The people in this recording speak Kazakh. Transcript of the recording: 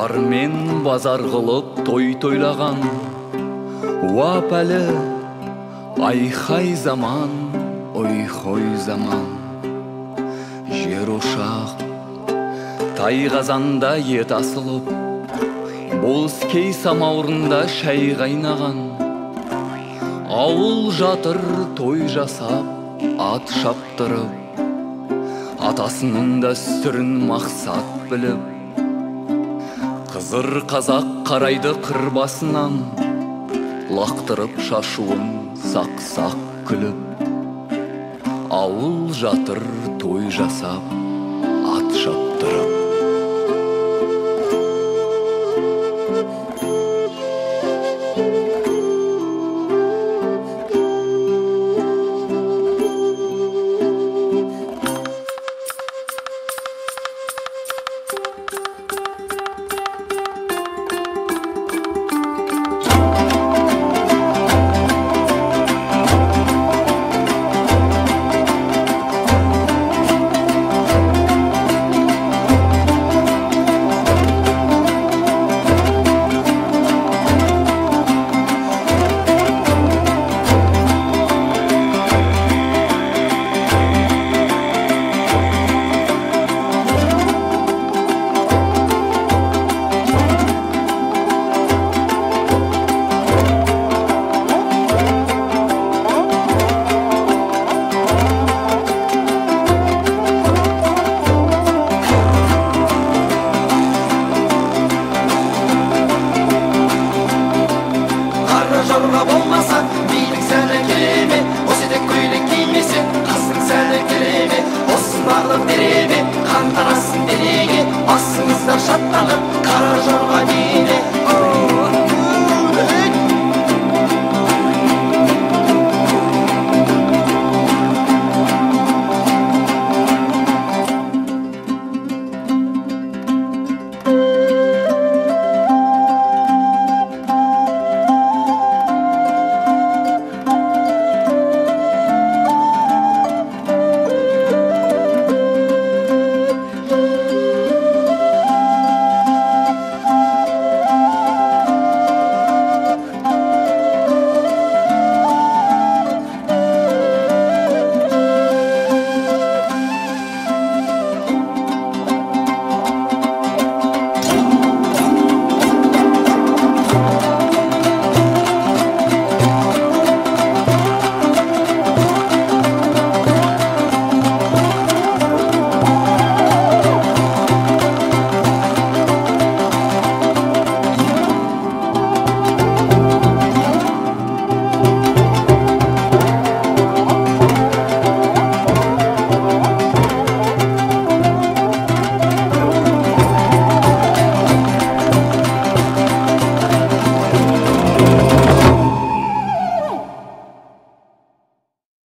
Армен базар қылып той тойлаган, уапәлі айхай заман, ойхой заман. Жер ошақ тай қазанда ет асылып, болыс-кей самаурында шай қайнаған. Ауыл жатыр той жасап, ат шаптырып, атасының дәстүрін мақсат біліп. Қызыр қазақ қарайды қыр басынан, лақтырып шашуын сақ-сақ күліп. Ауыл жатыр той жасап, ат шаптырып. Жорға болмаса, бидің сәні келеме, осыдек көйлек кимесе, қыздың сәні келеме, осын барлық береме, қантарасын денеге, басыңызда шаттанып, қара жорға дейіне.